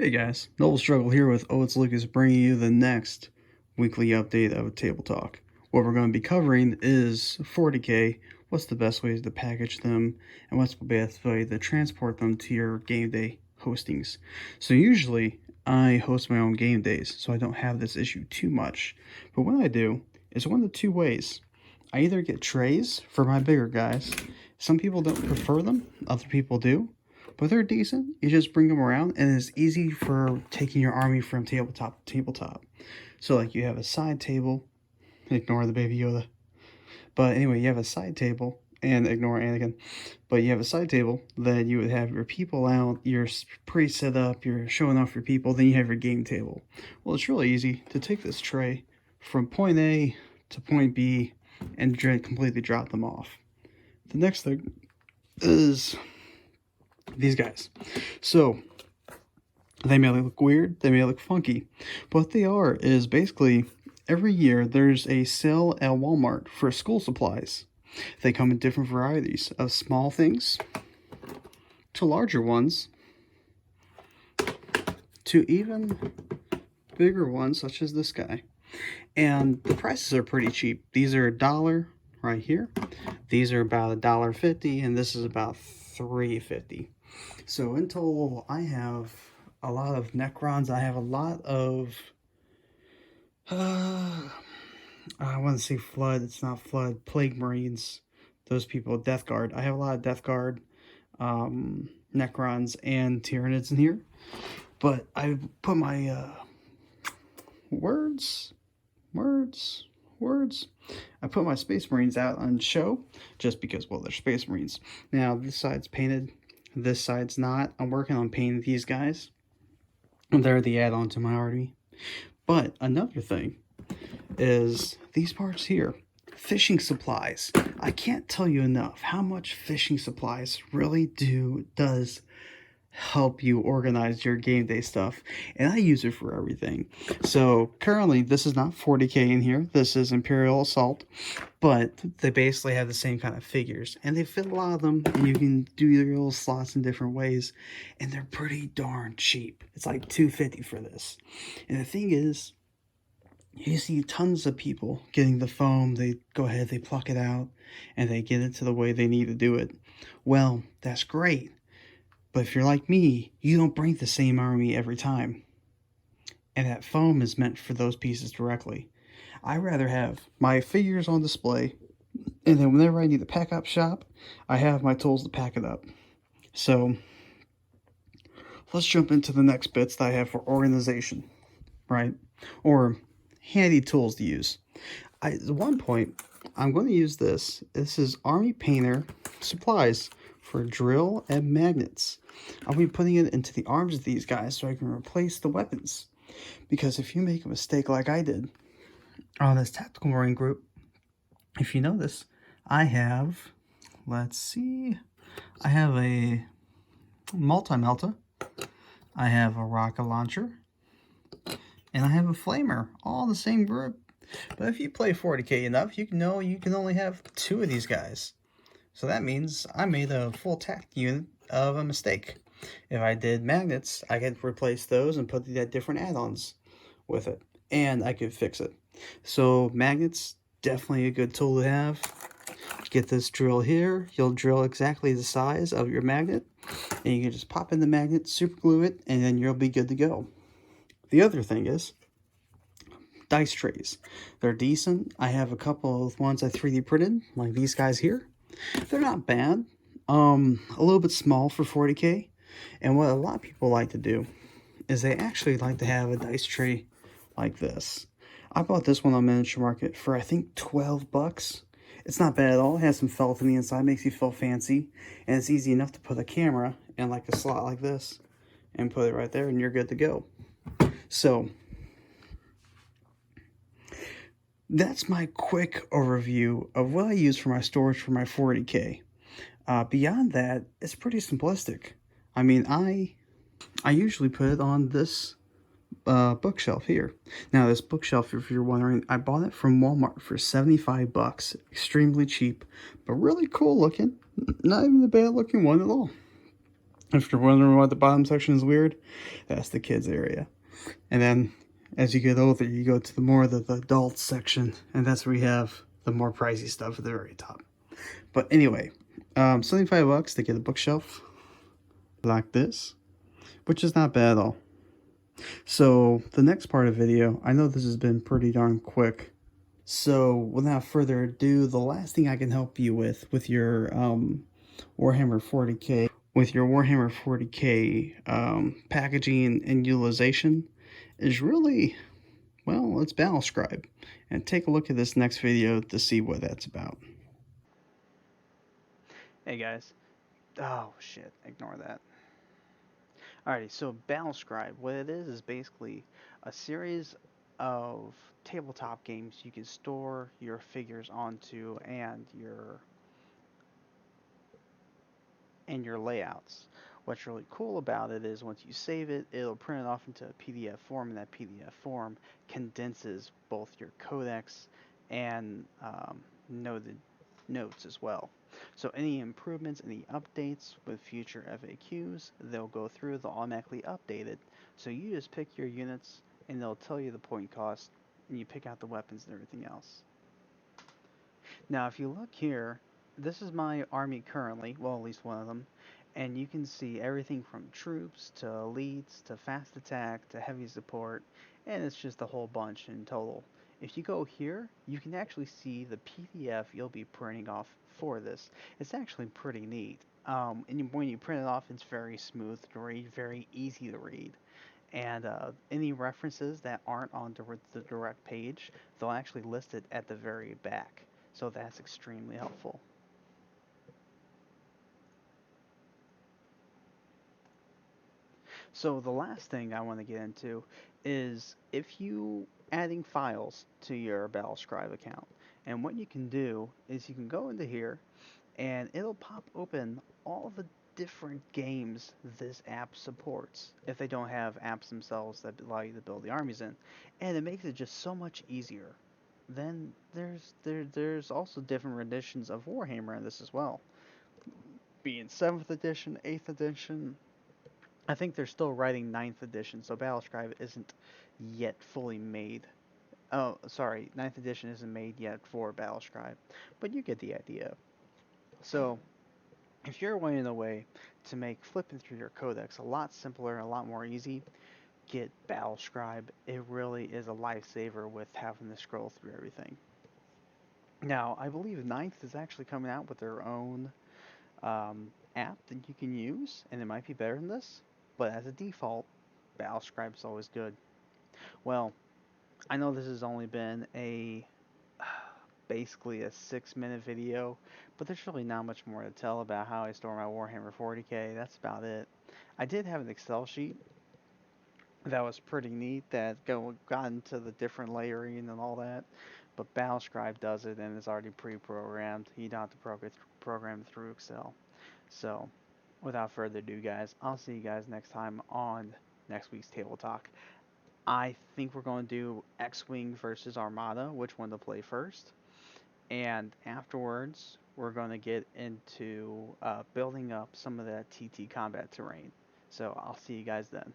Hey guys, Noble Struggle here with Oh It's Lucas, bringing you the next weekly update of Table Talk. What we're going to be covering is 40K, what's the best ways to package them, and what's the best way to transport them to your game day hostings. So usually I host my own game days, so I don't have this issue too much. But what I do is one of two ways. I either get trays for my bigger guys. Some people don't prefer them, other people do. But they're decent. You just bring them around, and it's easy for taking your army from tabletop to tabletop. So, like, you have a side table. Ignore the Baby Yoda. But anyway, you have a side table, and ignore Anakin. But you have a side table that you would have your people out, you're pre-set up, you're showing off your people, then you have your game table. Well, it's really easy to take this tray from point A to point B and completely drop them off. The next thing is these guys. So they may look weird, they may look funky, but what they are is basically every year there's a sale at Walmart for school supplies. They come in different varieties of small things to larger ones to even bigger ones such as this guy. And the prices are pretty cheap. These are $1 right here. These are about $1.50, and this is about $3.50. So in total, I have a lot of Necrons. I have a lot of, I want to say Flood. It's not Flood. Plague Marines. Those people, Death Guard. I have a lot of Death Guard, Necrons, and Tyranids in here. But I put my, words. I put my Space Marines out on show just because, well, they're Space Marines. Now, this side's painted. This side's not. I'm working on painting these guys. They're the add-on to my army. But another thing is these parts here. Fishing supplies. I can't tell you enough how much fishing supplies really does help you organize your game day stuff, and I use it for everything. So currently this is not 40K in here, this is Imperial Assault, but they basically have the same kind of figures, and they fit a lot of them, and you can do your little slots in different ways, and they're pretty darn cheap. It's like $2.50 for this. And the thing is, you see tons of people getting the foam. They go ahead, they pluck it out, and they get it to the way they need to do it. Well, that's great. But if you're like me, you don't bring the same army every time. And that foam is meant for those pieces directly. I rather have my figures on display, and then whenever I need to pack up shop, I have my tools to pack it up. So let's jump into the next bits that I have for organization, right? Or handy tools to use. At one point, I'm going to use this. This is Army Painter Supplies for drill and magnets. I'll be putting it into the arms of these guys so I can replace the weapons. Because if you make a mistake like I did on this tactical marine group, if you notice, I have, let's see, I have a multi-melta, I have a rocket launcher, and I have a flamer, all in the same group. But if you play 40K enough, you know you can only have 2 of these guys. So that means I made a full tactic unit of a mistake. If I did magnets, I could replace those and put the different add-ons with it. And I could fix it. So magnets, definitely a good tool to have. Get this drill here. You'll drill exactly the size of your magnet. And you can just pop in the magnet, super glue it, and then you'll be good to go. The other thing is dice trays. They're decent. I have a couple of ones I 3D printed, like these guys here. They're not bad. A little bit small for 40K. And what a lot of people like to do is they actually like to have a dice tray like this. I bought this one on Miniature Market for I think $12. It's not bad at all. It has some felt in the inside, makes you feel fancy, and it's easy enough to put a camera in like a slot like this and put it right there, and you're good to go. So that's my quick overview of what I use for my storage for my 40K. Beyond that, it's pretty simplistic. I mean, I usually put it on this bookshelf here. Now, this bookshelf, if you're wondering, I bought it from Walmart for 75 bucks. Extremely cheap, but really cool looking. Not even a bad looking one at all. If you're wondering why the bottom section is weird, that's the kids area. And then as you get older, you go to the more the adult section, and that's where you have the more pricey stuff at the very top. But anyway, $75 to get a bookshelf like this, which is not bad at all. So the next part of the video, I know this has been pretty darn quick. So without further ado, the last thing I can help you with your Warhammer 40K, packaging and utilization is really, well, it's Battlescribe. And take a look at this next video to see what that's about. Hey guys. Oh shit, ignore that. Alrighty, so Battlescribe, what it is basically a series of tabletop games you can store your figures onto and your layouts. What's really cool about it is once you save it, it'll print it off into a PDF form, and that PDF form condenses both your codex and noted notes as well. So any improvements, any updates with future FAQs, they'll go through, they'll automatically update it. So you just pick your units, and they'll tell you the point cost, and you pick out the weapons and everything else. Now, if you look here, this is my army currently, well, at least one of them, and you can see everything from troops to elites to fast attack to heavy support, and it's just a whole bunch in total. If you go here, you can actually see the PDF you'll be printing off for this. It's actually pretty neat. And when you print it off, it's very smooth to read, very easy to read. And any references that aren't on the direct page, they'll actually list it at the very back. So that's extremely helpful. So the last thing I want to get into is if you adding files to your Battlescribe account. And what you can do is you can go into here and it'll pop open all the different games this app supports if they don't have apps themselves that allow you to build the armies in. And it makes it just so much easier. Then there's also different renditions of Warhammer in this as well. Being 7th edition, 8th edition, I think they're still writing 9th edition, so Battlescribe isn't yet fully made. Oh, sorry, 9th edition isn't made yet for Battlescribe, but you get the idea. So, if you're wanting a way to make flipping through your codex a lot simpler and a lot more easy, get Battlescribe. It really is a lifesaver with having to scroll through everything. Now, I believe Ninth is actually coming out with their own app that you can use, and it might be better than this, but as a default, Battlescribe is always good. Well, I know this has only been a basically a 6-minute video, but there's really not much more to tell about how I store my Warhammer 40K. That's about it. I did have an Excel sheet that was pretty neat that got into the different layering and all that, but Battlescribe does it and it's already pre-programmed. You don't have to program it through Excel. So, without further ado, guys, I'll see you guys next time on next week's Table Talk. I think we're going to do X-Wing versus Armada, which one to play first. And afterwards, we're going to get into building up some of that TT combat terrain. So I'll see you guys then.